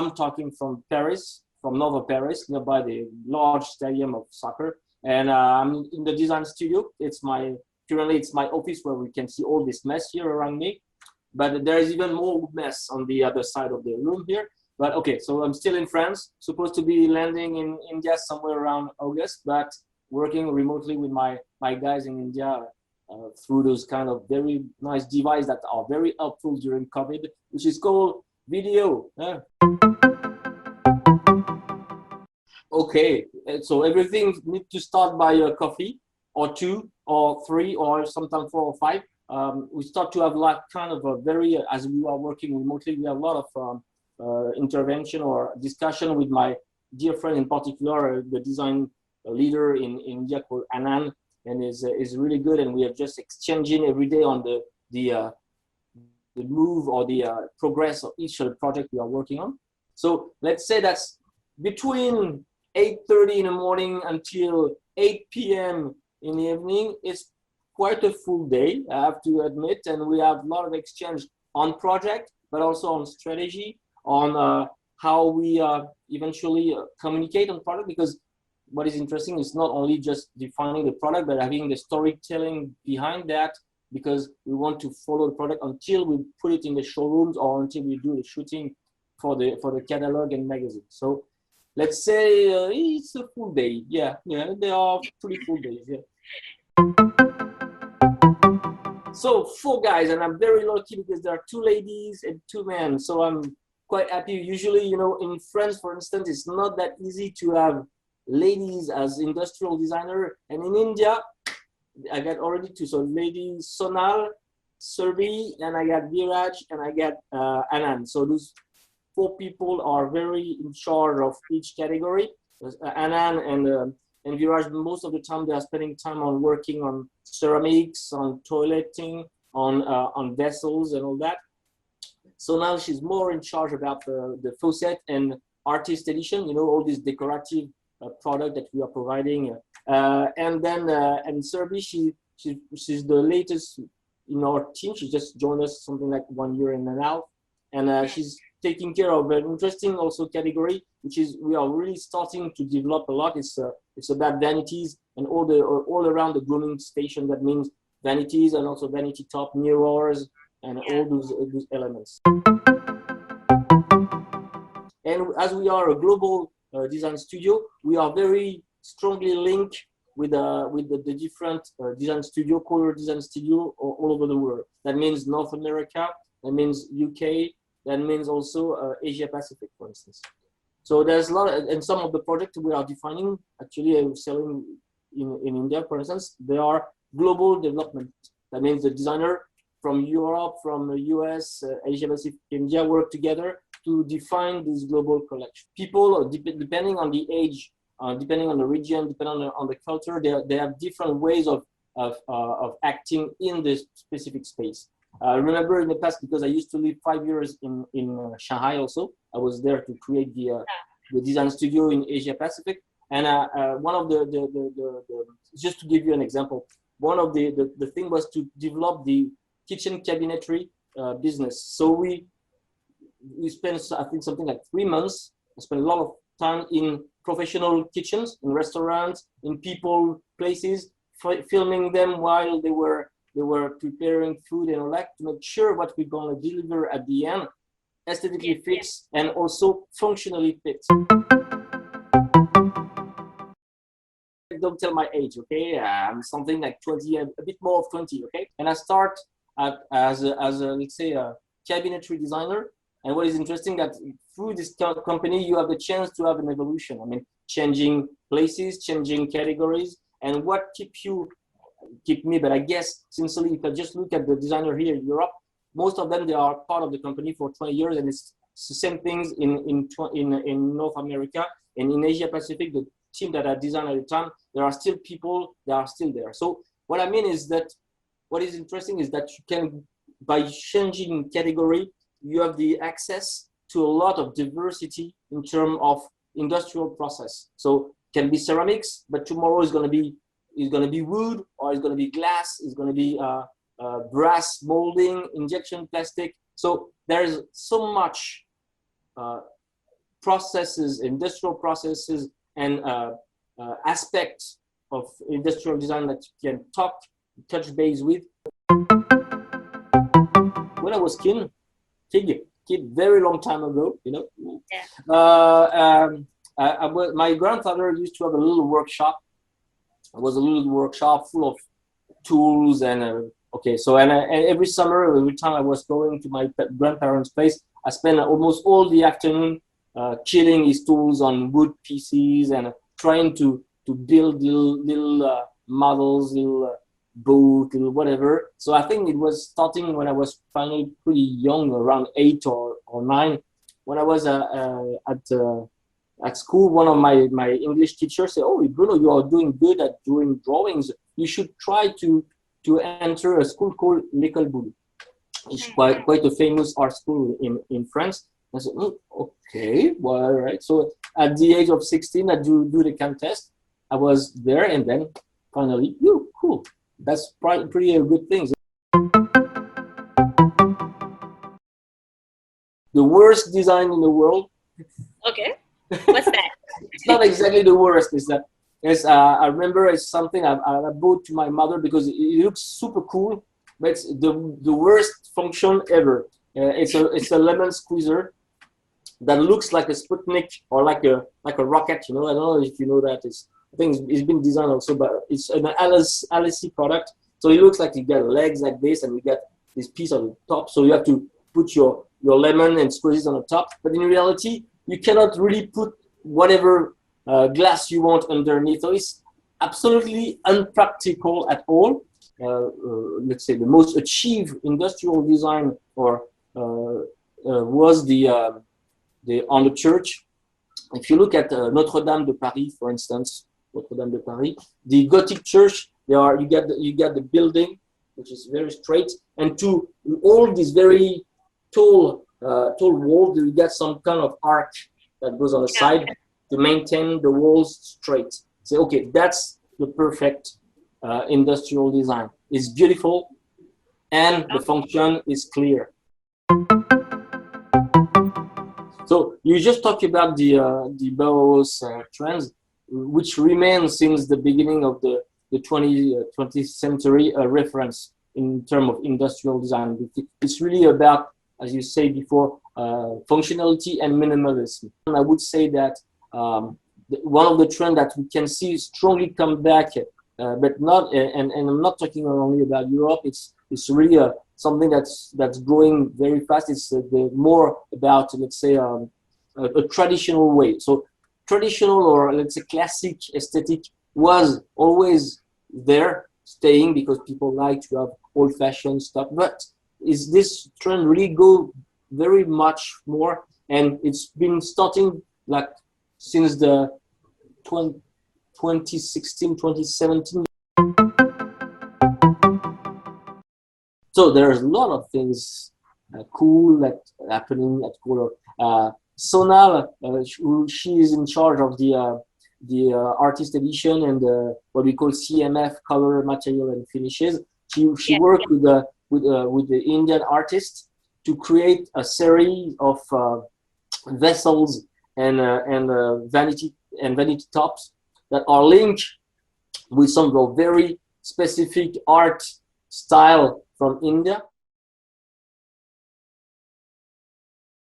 I'm talking from Paris, from north of Paris, nearby the large stadium of soccer. And I'm in the design studio. Currently it's my office where we can see all this mess here around me. But there is even more mess on the other side of the room here. But okay, so I'm still in France, supposed to be landing in India somewhere around August, but working remotely with my guys in India through those kind of very nice devices that are very helpful during COVID, which is called video. Okay, so everything needs to start by a coffee or two or three or sometimes 4 or 5. We start to have like kind of a very, as we are working remotely, we have a lot of intervention or discussion with my dear friend, in particular, the design leader in India called Anand, and is really good. And we are just exchanging every day on the move or the progress of each project we are working on. So let's say that's between 8:30 in the morning until 8 p.m. in the evening. It's quite a full day, I have to admit, and we have a lot of exchange on project, but also on strategy, on how we eventually communicate on product, because what is interesting is not only just defining the product, but having the storytelling behind that, because we want to follow the product until we put it in the showrooms or until we do the shooting for the catalog and magazine. So let's say it's a full day. Yeah, they are pretty full days. Yeah. So 4 guys, and I'm very lucky because there are 2 ladies and 2 men. So I'm quite happy. Usually, you know, in France, for instance, it's not that easy to have ladies as industrial designer. And in India, I got already 2. So lady Sonal, Surbi, and I got Viraj, and I got Anand. So those 4 people are very in charge of each category. Anand and Viraj, most of the time they are spending time on working on ceramics, on toileting, on vessels and all that. So now she's more in charge about the faucet and artist edition, you know, all these decorative product that we are providing. And then and Serbi, she's the latest in our team. She just joined us something like 1 year and a half, and she's taking care of an interesting also category, which is we are really starting to develop a lot. It's about vanities and all around the grooming station. That means vanities and also vanity top mirrors and all those elements. And as we are a global design studio, we are very strongly linked with the different design studio, Kohler design studio all over the world. That means North America, that means UK, that means also Asia Pacific, for instance. So there's a lot, and some of the projects we are defining, actually selling in India, for instance, they are global development. That means the designer from Europe, from the US, Asia Pacific, India work together to define this global collection. People, depending on the age, depending on the region, depending on the culture, they have different ways of acting in this specific space. I remember in the past, because I used to live 5 years in Shanghai also. I was there to create the design studio in Asia Pacific. And one of the just to give you an example, one of the thing was to develop the kitchen cabinetry business. So we spent, I think, something like 3 months. I spent a lot of time in professional kitchens, in restaurants, in people places, filming them while they were preparing food and all that, to make sure what we're going to deliver at the end aesthetically fits and also functionally fits. Don't tell my age, okay? I'm something like 20, a bit more of 20, okay? And I start as a let's say a cabinetry designer. And what is interesting that through this company, you have the chance to have an evolution. I mean, changing places, changing categories, and what keep me, but I guess sincerely, if I just look at the designer here in Europe, most of them, they are part of the company for 20 years, and it's the same things in North America and in Asia Pacific. The team that I designed at the time, there are still people that are still there. So what I mean is that what is interesting is that you can, by changing category, you have the access to a lot of diversity in terms of industrial process. So it can be ceramics, but tomorrow is going to be wood, or it's going to be glass, it's going to be brass molding, injection plastic. So there's so much processes, industrial processes, and aspects of industrial design that you can touch base with. When I was kid, very long time ago, you know. Yeah. My grandfather used to have a little workshop. It was a little workshop full of tools and okay. So and every summer, every time I was going to my grandparents' place, I spent almost all the afternoon chilling his tools on wood pieces and trying to build little models, little boat, little whatever. So I think it was starting when I was finally pretty young, around 8 or 9. When I was at school, one of my English teachers said, "Oh, Bruno, you are doing good at doing drawings. You should try to enter a school called l'École Boulle. It's quite a famous art school in France." I said, "Okay, well, all right." So at the age of 16, I do the contest. I was there, and then finally, cool. That's pretty good things. The worst design in the world. Okay, what's that? It's not exactly the worst. I remember it's something I bought to my mother because it looks super cool, but it's the worst function ever. It's a lemon squeezer that looks like a Sputnik or like a rocket. You know, I don't know if you know that. I think it's been designed also, but it's an LSC product. So it looks like you get legs like this, and you get this piece on the top. So you have to put your lemon and squeeze it on the top. But in reality, you cannot really put whatever glass you want underneath. So it's absolutely unpractical at all. Let's say the most achieved industrial design was on the church. If you look at Notre Dame de Paris, for instance, Notre Dame de Paris, the Gothic church, you get the building, which is very straight, and to all these very tall walls, you get some kind of arc that goes on the side to maintain the walls straight. So okay, that's the perfect industrial design. It's beautiful, and the function is clear. So you just talked about the Bauhaus trends, which remain since the beginning of the 20th century a reference in terms of industrial design. It's really about, as you say before, functionality and minimalism. And I would say that one of the trends that we can see strongly come back, but not, and I'm not talking only about Europe. It's really something that's growing very fast. It's more about, let's say, a traditional way. So traditional, or let's say classic aesthetic, was always there, staying, because people like to have old-fashioned stuff. But is this trend really go very much more? And it's been starting like since the 2016, 2017. So there's a lot of things cool that happening at Kohler. Sonal, she is in charge of the artist edition and what we call CMF, color, material, and finishes. She worked with the Indian artists to create a series of vessels and vanity tops that are linked with some very specific art style from India.